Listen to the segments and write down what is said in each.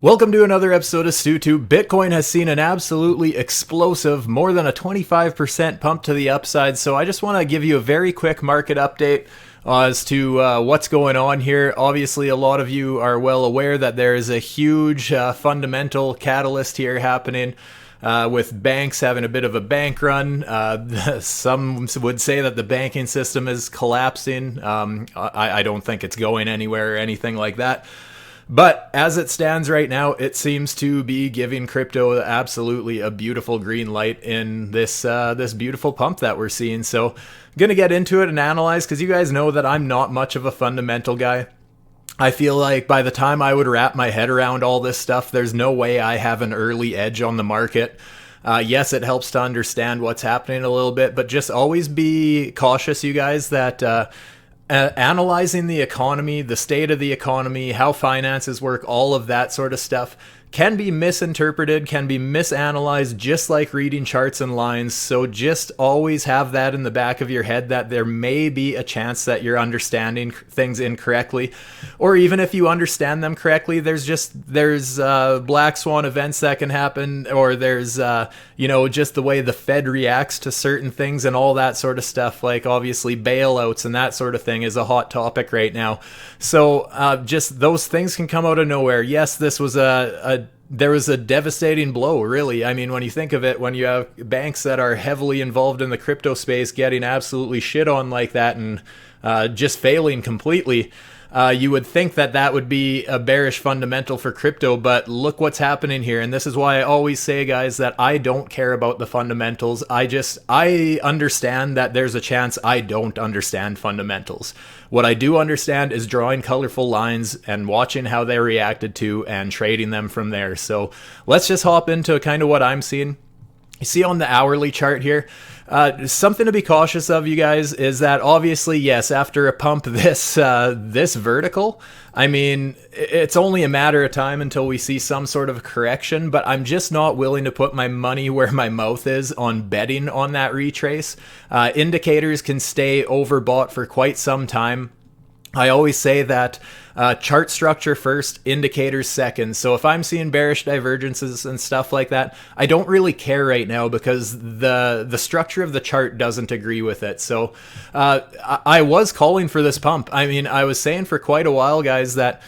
Welcome to another episode of StuTube. Bitcoin has seen an absolutely explosive, more than a 25% pump to the upside. So I just want to give you a very quick market update as to what's going on here. Obviously, a lot of you are well aware that there is a huge fundamental catalyst here happening. With banks having a bit of a bank run. Some would say that the banking system is collapsing. I don't think it's going anywhere or anything like that. But as it stands right now, it seems to be giving crypto absolutely a beautiful green light in this beautiful pump that we're seeing. So I'm going to get into it and analyze, because you guys know that I'm not much of a fundamental guy. I feel like by the time I would wrap my head around all this stuff, there's no way I have an early edge on the market. Yes, it helps to understand what's happening a little bit, but just always be cautious, you guys, that analyzing the economy, the state of the economy, how finances work, all of that sort of stuff can be misinterpreted, can be misanalyzed, just like reading charts and lines. So just always have that in the back of your head, that there may be a chance that you're understanding things incorrectly. Or even if you understand them correctly, there's black swan events that can happen, or there's just the way the Fed reacts to certain things and all that sort of stuff. Like obviously bailouts and that sort of thing is a hot topic right now. So just those things can come out of nowhere. Yes, this was there was a devastating blow, really. I mean, when you think of it, when you have banks that are heavily involved in the crypto space getting absolutely shit on like that and just failing completely, you would think that that would be a bearish fundamental for crypto, but look what's happening here. And this is why I always say, guys, that I don't care about the fundamentals. I understand that there's a chance I don't understand fundamentals. What I do understand is drawing colorful lines and watching how they reacted to and trading them from there. So let's just hop into kind of what I'm seeing. You see on the hourly chart here, something to be cautious of, you guys, is that obviously, yes, after a pump this vertical, I mean, it's only a matter of time until we see some sort of correction, but I'm just not willing to put my money where my mouth is on betting on that retrace. Indicators can stay overbought for quite some time. I always say that chart structure first, indicators second. So if I'm seeing bearish divergences and stuff like that, I don't really care right now, because the structure of the chart doesn't agree with it. So I was calling for this pump. I mean, I was saying for quite a while, guys, that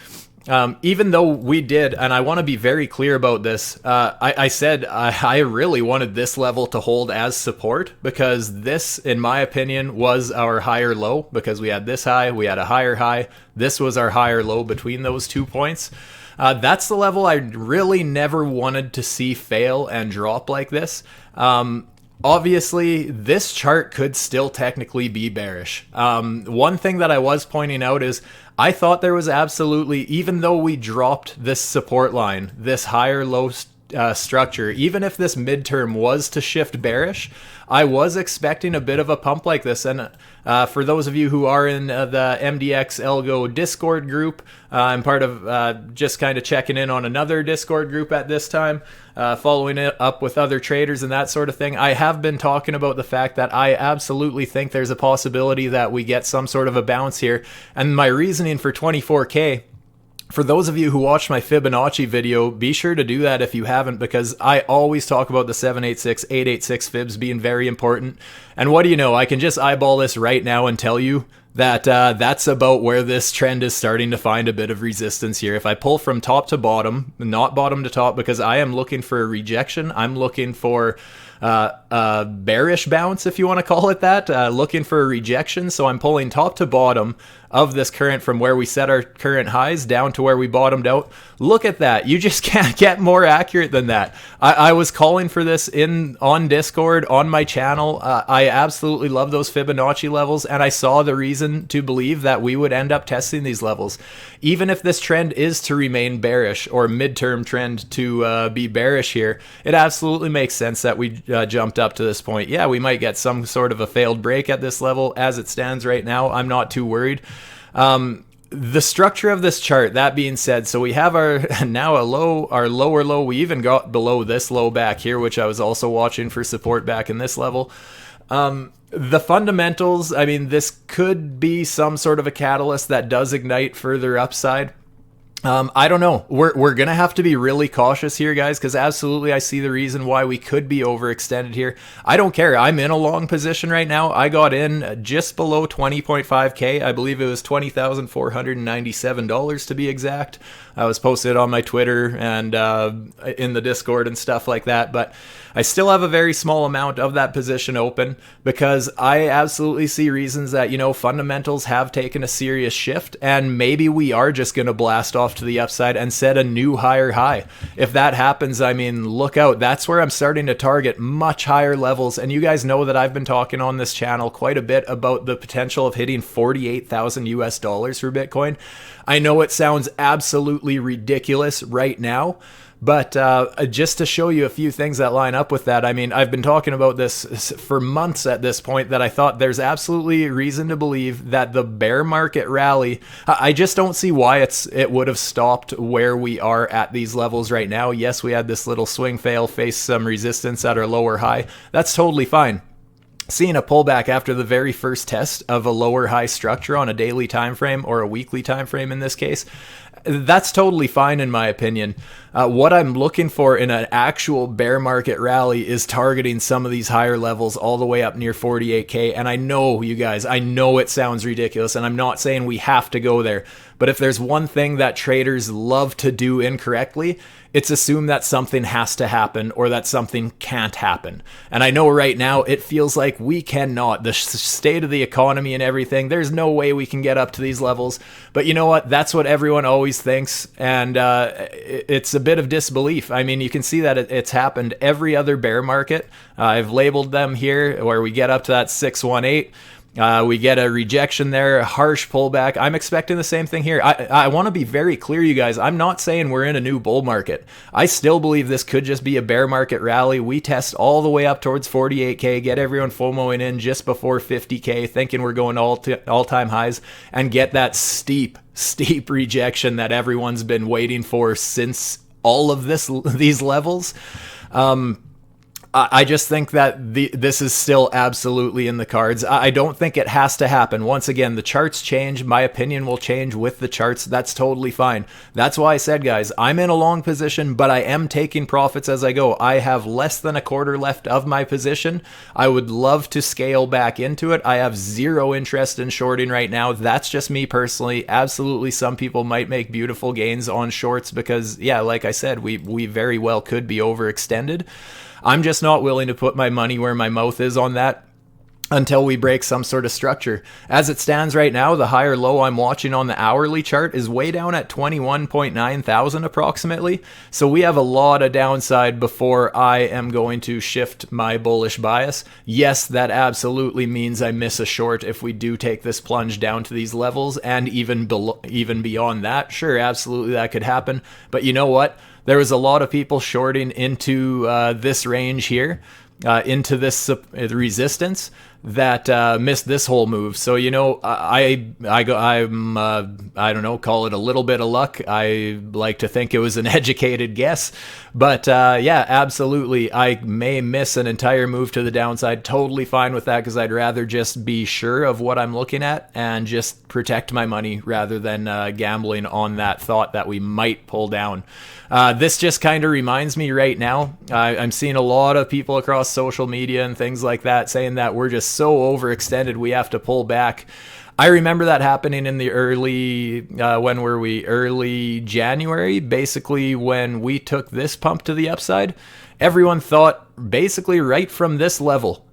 even though we did, and I want to be very clear about this, I said I really wanted this level to hold as support, because this, in my opinion, was our higher low, because we had this high, we had a higher high, this was our higher low between those 2 points. That's the level I really never wanted to see fail and drop like this. Obviously, this chart could still technically be bearish. One thing that I was pointing out is I thought there was absolutely, even though we dropped this support line, this higher low structure, even if this midterm was to shift bearish, I was expecting a bit of a pump like this. And for those of you who are in the MDX Algo Discord group, I'm part of just kind of checking in on another Discord group at this time, following it up with other traders and that sort of thing. I have been talking about the fact that I absolutely think there's a possibility that we get some sort of a bounce here. And my reasoning for 24K, for those of you who watched my Fibonacci video, be sure to do that if you haven't, because I always talk about the 786, 886 fibs being very important. And what do you know? I can just eyeball this right now and tell you that that's about where this trend is starting to find a bit of resistance here. If I pull from top to bottom, not bottom to top, because I am looking for a rejection, I'm looking for a bearish bounce, if you want to call it that, looking for a rejection. So I'm pulling top to bottom of this current from where we set our current highs down to where we bottomed out. Look at that. You just can't get more accurate than that. I was calling for this on Discord, on my channel. I absolutely love those Fibonacci levels, and I saw the reason to believe that we would end up testing these levels. Even if this trend is to remain bearish, or midterm trend to be bearish here, it absolutely makes sense that we jumped up to this point. Yeah, we might get some sort of a failed break at this level. As it stands right now, I'm not too worried. The structure of this chart, that being said, so we have our lower low. We even got below this low back here, which I was also watching for support back in this level. The fundamentals, I mean, this could be some sort of a catalyst that does ignite further upside. I don't know. We're gonna have to be really cautious here, guys, because absolutely I see the reason why we could be overextended here. I don't care. I'm in a long position right now. I got in just below 20.5k. I believe it was $20,497 to be exact. I was posted on my Twitter and in the Discord and stuff like that, but I still have a very small amount of that position open because I absolutely see reasons that, fundamentals have taken a serious shift, and maybe we are just going to blast off to the upside and set a new higher high. If that happens, I mean, look out. That's where I'm starting to target much higher levels. And you guys know that I've been talking on this channel quite a bit about the potential of hitting 48,000 US dollars for Bitcoin. I know it sounds absolutely ridiculous right now, but just to show you a few things that line up with that, I mean, I've been talking about this for months at this point, that I thought there's absolutely reason to believe that the bear market rally, I just don't see why it would have stopped where we are at these levels right now. Yes, we had this little swing fail, face some resistance at our lower high. That's totally fine. Seeing a pullback after the very first test of a lower high structure on a daily time frame, or a weekly time frame in this case, that's totally fine in my opinion. What I'm looking for in an actual bear market rally is targeting some of these higher levels all the way up near 48k. And I know, you guys, I know it sounds ridiculous, and I'm not saying we have to go there, but if there's one thing that traders love to do incorrectly, it's assume that something has to happen or that something can't happen. And I know right now it feels like we cannot. The state of the economy and everything, there's no way we can get up to these levels. But you know what? That's what everyone always thinks. And it's a bit of disbelief. I mean, you can see that it's happened every other bear market. I've labeled them here where we get up to that 618. We get a rejection there, a harsh pullback. I'm expecting the same thing here. I want to be very clear, you guys. I'm not saying we're in a new bull market. I still believe this could just be a bear market rally. We test all the way up towards 48k, get everyone FOMOing in just before 50k, thinking we're going all-time highs, and get that steep rejection that everyone's been waiting for since all of these levels. I just think that this is still absolutely in the cards. I don't think it has to happen. Once again, the charts change. My opinion will change with the charts. That's totally fine. That's why I said, guys, I'm in a long position, but I am taking profits as I go. I have less than a quarter left of my position. I would love to scale back into it. I have zero interest in shorting right now. That's just me personally. Absolutely, some people might make beautiful gains on shorts because, yeah, like I said, we very well could be overextended. I'm just not willing to put my money where my mouth is on that until we break some sort of structure. As it stands right now, the higher low I'm watching on the hourly chart is way down at 21.9 thousand approximately. So we have a lot of downside before I am going to shift my bullish bias. Yes, that absolutely means I miss a short if we do take this plunge down to these levels, and even beyond that. Sure, absolutely that could happen. But you know what? There was a lot of people shorting into this range here, into this resistance, that missed this whole move. So, you know, I don't know, call it a little bit of luck. I like to think it was an educated guess, but yeah, absolutely. I may miss an entire move to the downside. Totally fine with that, because I'd rather just be sure of what I'm looking at and just protect my money rather than gambling on that thought that we might pull down. This just kind of reminds me right now, I'm seeing a lot of people across social media and things like that saying that we're just so overextended we have to pull back. I remember that happening in the early January, basically when we took this pump to the upside. Everyone thought basically right from this level.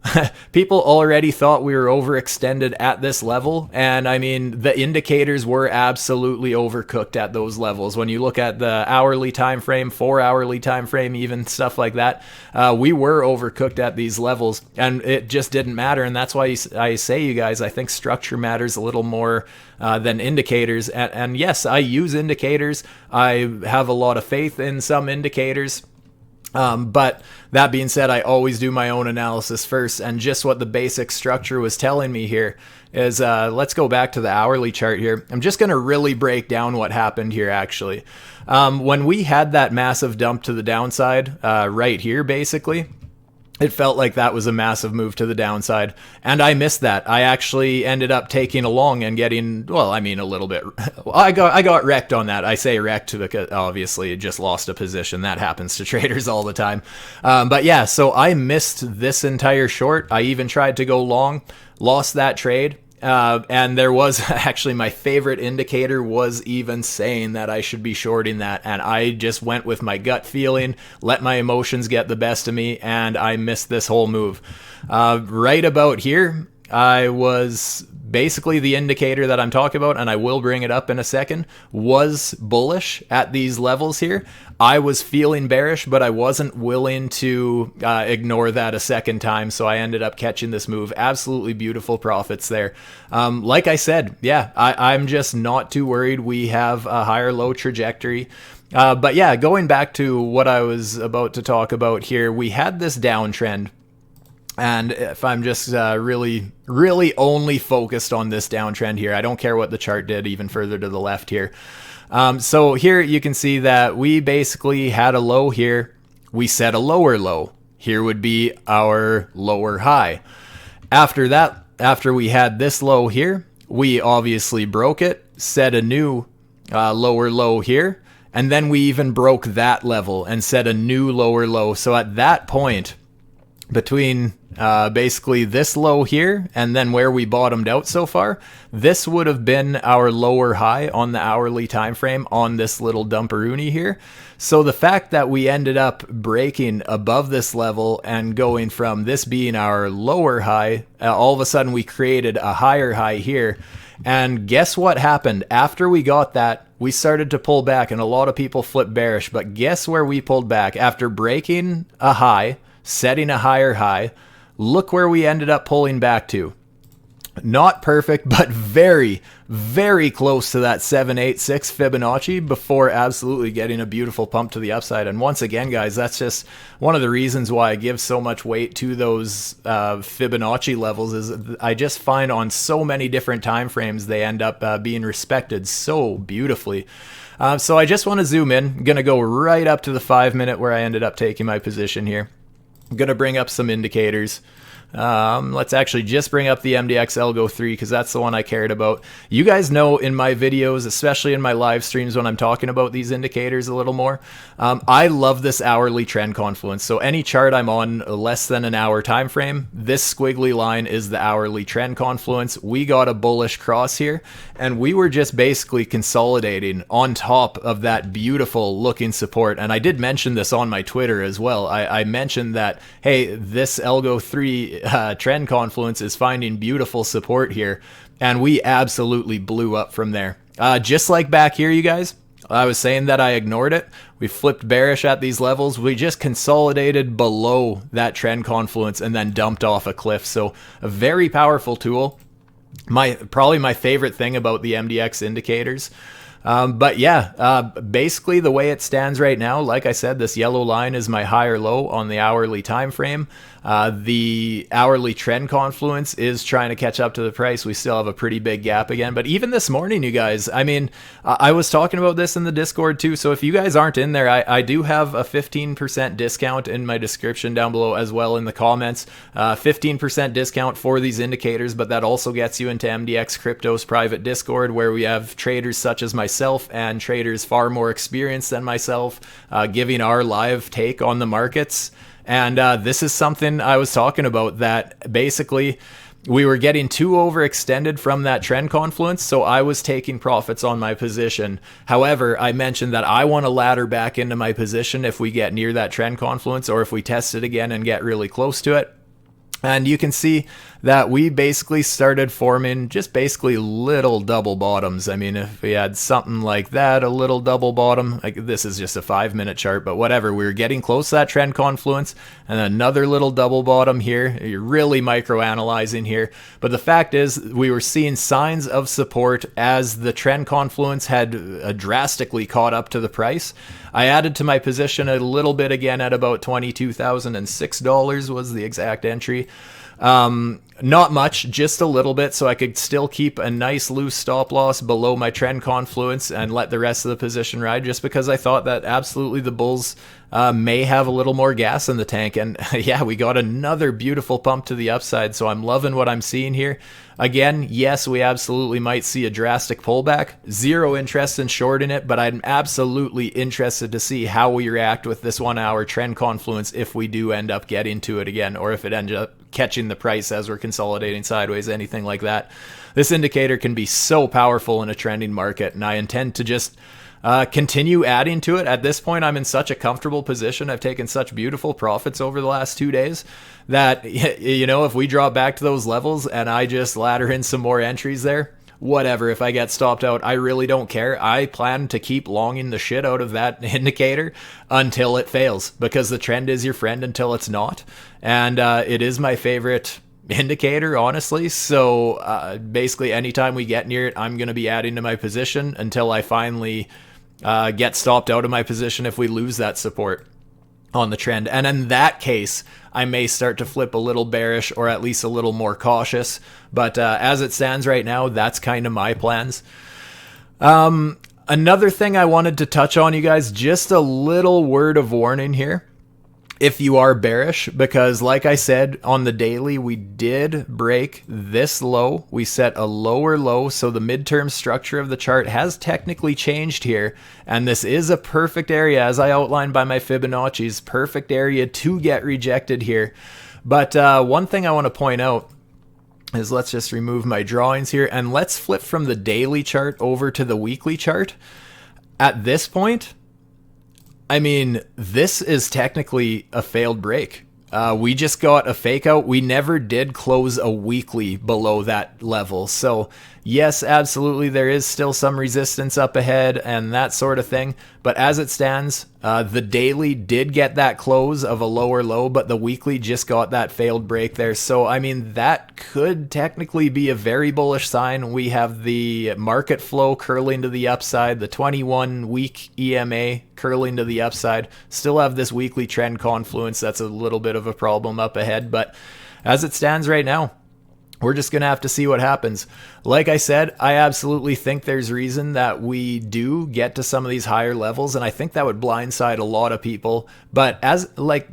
People already thought we were overextended at this level. And I mean, the indicators were absolutely overcooked at those levels. When you look at the hourly time frame, 4 hourly time frame, even stuff like that, we were overcooked at these levels, and it just didn't matter. And that's why I say, you guys, I think structure matters a little more than indicators. And yes, I use indicators. I have a lot of faith in some indicators. But that being said, I always do my own analysis first, and just what the basic structure was telling me here is, let's go back to the hourly chart here. I'm just going to really break down what happened here, actually. When we had that massive dump to the downside, right here, basically, It felt like that was a massive move to the downside, and I missed that. I actually ended up taking a long and getting, well, I mean, a little bit. I got wrecked on that. I say wrecked because obviously it just lost a position. That happens to traders all the time. But yeah, so I missed this entire short. I even tried to go long, lost that trade. And there was actually, my favorite indicator was even saying that I should be shorting that. And I just went with my gut feeling, let my emotions get the best of me, and I missed this whole move. Right about here, I was basically the indicator that I'm talking about, and I will bring it up in a second, was bullish at these levels here. I was feeling bearish, but I wasn't willing to ignore that a second time, so I ended up catching this move. Absolutely beautiful profits there. Like I said, yeah, I'm just not too worried. We have a higher low trajectory. But yeah, going back to what I was about to talk about here, we had this downtrend. And if I'm just really only focused on this downtrend here, I don't care what the chart did even further to the left here. So here you can see that we basically had a low here. We set a lower low. Here would be our lower high. After that, after we had this low here, we obviously broke it, set a new lower low here, and then we even broke that level and set a new lower low. So at that point, between basically this low here and then where we bottomed out so far, this would have been our lower high on the hourly time frame on this little dumperoonie here. So the fact that we ended up breaking above this level and going from this being our lower high, all of a sudden we created a higher high here. And guess what happened? After we got that, we started to pull back, and a lot of people flipped bearish. But guess where we pulled back? After breaking a high, setting a higher high, look where we ended up pulling back to. Not perfect, but very, very close to that 786 Fibonacci before absolutely getting a beautiful pump to the upside. And once again, guys, that's just one of the reasons why I give so much weight to those Fibonacci levels, is I just find on so many different time frames they end up being respected so beautifully. So I just want to zoom in. I'm going to go right up to the 5 minute where I ended up taking my position here. I'm going to bring up some indicators. Let's actually just bring up the MDX Algo 3 because that's the one I cared about. You guys know in my videos, especially in my live streams when I'm talking about these indicators a little more, I love this hourly trend confluence. So any chart I'm on less than an hour time frame, this squiggly line is the hourly trend confluence. We got a bullish cross here, and we were just basically consolidating on top of that beautiful looking support. And I did mention this on my Twitter as well. I mentioned that, hey, this Algo 3 trend confluence is finding beautiful support here, and we absolutely blew up from there. Just like back here, you guys, I was saying that I ignored it. We flipped bearish at these levels. We just consolidated below that trend confluence and then dumped off a cliff. So a very powerful tool. Probably my favorite thing about the MDX indicators. But yeah, basically the way it stands right now, like I said, this yellow line is my higher low on the hourly time frame. The hourly trend confluence is trying to catch up to the price. We still have a pretty big gap again. But even this morning, you guys, I mean, I was talking about this in the Discord too. So if you guys aren't in there, I do have a 15% discount in my description down below as well in the comments. 15% discount for these indicators, but that also gets you into MDX Crypto's private Discord, where we have traders such as myself and traders far more experienced than myself giving our live take on the markets. And this is something I was talking about, that basically we were getting too overextended from that trend confluence, so I was taking profits on my position. However, I mentioned that I want to ladder back into my position if we get near that trend confluence, or if we test it again and get really close to it. And you can see that we basically started forming just basically little double bottoms. I mean, if we had something like that, a little double bottom, like this is just a 5 minute chart, but whatever, we were getting close to that trend confluence, and another little double bottom here. You're really micro analyzing here. But the fact is, we were seeing signs of support as the trend confluence had drastically caught up to the price. I added to my position a little bit again at about $22,006 was the exact entry. Not much, just a little bit, so I could still keep a nice loose stop loss below my trend confluence and let the rest of the position ride, just because I thought that absolutely the bulls may have a little more gas in the tank. And yeah, we got another beautiful pump to the upside, so I'm loving what I'm seeing here. Again, yes, we absolutely might see a drastic pullback. Zero interest in shorting it, but I'm absolutely interested to see how we react with this 1 hour trend confluence if we do end up getting to it again, or if it ends up catching the price as we're consolidating sideways, anything like that. This indicator can be so powerful in a trending market, and I intend to just continue adding to it. At this point, I'm in such a comfortable position. I've taken such beautiful profits over the last 2 days that, you know, if we drop back to those levels and I just ladder in some more entries there, whatever. If I get stopped out, I really don't care. I plan to keep longing the shit out of that indicator until it fails, because the trend is your friend until it's not. And it is my favorite indicator, honestly. So basically, anytime we get near it, I'm going to be adding to my position until I finally get stopped out of my position if we lose that support on the trend. And in that case, I may start to flip a little bearish, or at least a little more cautious. But as it stands right now, that's kind of my plans. Another thing I wanted to touch on, you guys, just a little word of warning here. If you are bearish, because like I said, on the daily, we did break this low. We set a lower low, so the midterm structure of the chart has technically changed here. And this is a perfect area, as I outlined by my Fibonacci's, perfect area to get rejected here. But one thing I want to point out is, let's just remove my drawings here, and let's flip from the daily chart over to the weekly chart. At this point, I mean, this is technically a failed break. We just got a fake out. We never did close a weekly below that level. So yes, absolutely, there is still some resistance up ahead and that sort of thing. But as it stands, the daily did get that close of a lower low, but the weekly just got that failed break there. So, I mean, that could technically be a very bullish sign. We have the market flow curling to the upside, the 21-week EMA curling to the upside. Still have this weekly trend confluence that's a little bit of a problem up ahead. But as it stands right now, we're just going to have to see what happens. Like I said, I absolutely think there's reason that we do get to some of these higher levels, and I think that would blindside a lot of people. But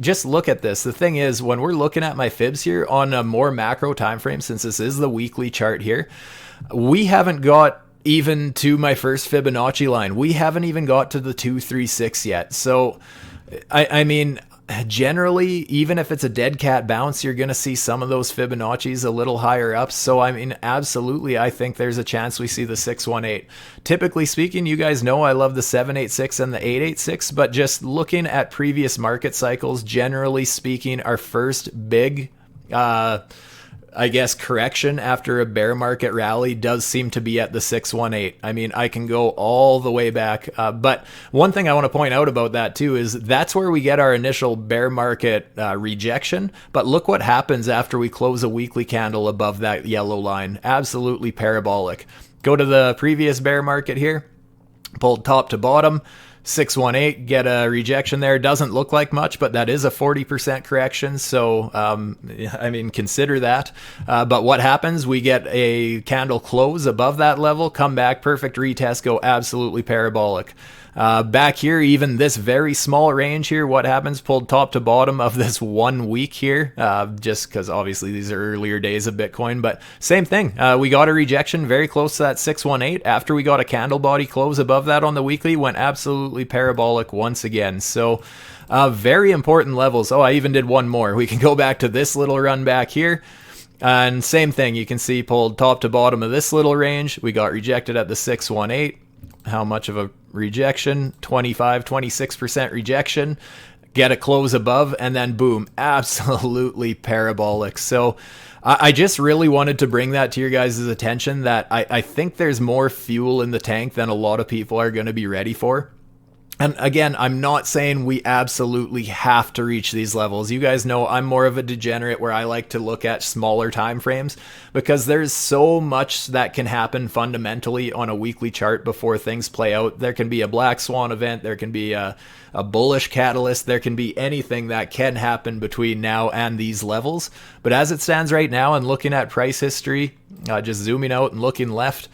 just look at this. The thing is, when we're looking at my fibs here on a more macro time frame, since this is the weekly chart here, we haven't got even to my first Fibonacci line. We haven't even got to the 236 yet. So, I mean, generally, even if it's a dead cat bounce, you're going to see some of those Fibonacci's a little higher up. So, I mean, absolutely, I think there's a chance we see the 618. Typically speaking, you guys know I love the 786 and the 886, but just looking at previous market cycles, generally speaking, our first big correction after a bear market rally does seem to be at the 618. I mean, I can go all the way back. But one thing I want to point out about that too is that's where we get our initial bear market rejection. But look what happens after we close a weekly candle above that yellow line. Absolutely parabolic. Go to the previous bear market here, pulled top to bottom. 618, get a rejection there. Doesn't look like much, but that is a 40% correction. So, I mean, consider that. But what happens? We get a candle close above that level, come back, perfect retest, go absolutely parabolic. Back here, even this very small range here, what happens? Pulled top to bottom of this 1 week here, just because obviously these are earlier days of Bitcoin, but same thing. We got a rejection very close to that 618. After we got a candle body close above that on the weekly, went absolutely parabolic once again. So very important levels. Oh, I even did one more. We can go back to this little run back here. And same thing, you can see pulled top to bottom of this little range. We got rejected at the 618. How much of a rejection? 26% rejection. Get a close above, and then boom, absolutely parabolic. So I just really wanted to bring that to your guys' attention, that I think there's more fuel in the tank than a lot of people are going to be ready for. And again, I'm not saying we absolutely have to reach these levels. You guys know I'm more of a degenerate where I like to look at smaller time frames because there's so much that can happen fundamentally on a weekly chart before things play out. There can be a black swan event, there can be a bullish catalyst, there can be anything that can happen between now and these levels. But as it stands right now and looking at price history, just zooming out and looking left,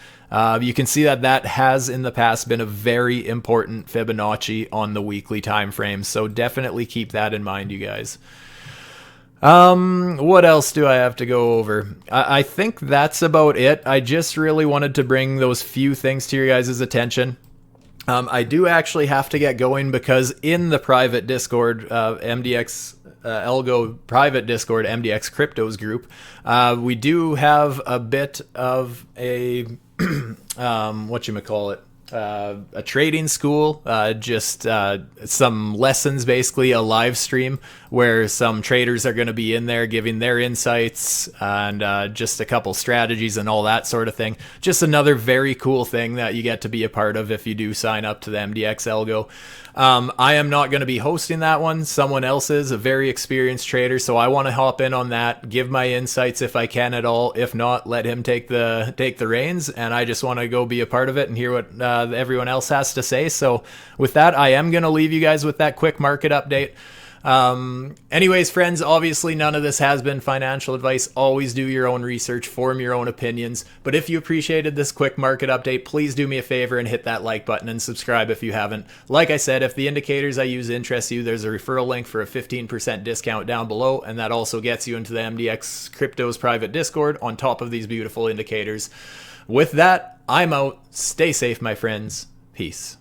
you can see that has in the past been a very important Fibonacci on the weekly time frame. So definitely keep that in mind, you guys. What else do I have to go over? I think that's about it. I just really wanted to bring those few things to your guys' attention. I do actually have to get going because in the private Discord, MDX Algo private Discord, MDX Cryptos group, we do have a bit of a whatchamacallit, a trading school, just some lessons, basically a live stream where some traders are going to be in there giving their insights and just a couple strategies and all that sort of thing. Just another very cool thing that you get to be a part of if you do sign up to the MDX Algo. I am not going to be hosting that one. Someone else is, a very experienced trader, so I want to hop in on that, give my insights if I can at all. If not, let him take the reins, and I just want to go be a part of it and hear what everyone else has to say. So with that, I am going to leave you guys with that quick market update. Anyways, friends, obviously none of this has been financial advice. Always do your own research, form your own opinions. But if you appreciated this quick market update, please do me a favor and hit that like button and subscribe if you haven't. Like I said, if the indicators I use interest you, there's a referral link for a 15% discount down below. And that also gets you into the MDX Cryptos private Discord on top of these beautiful indicators. With that, I'm out. Stay safe, my friends. Peace.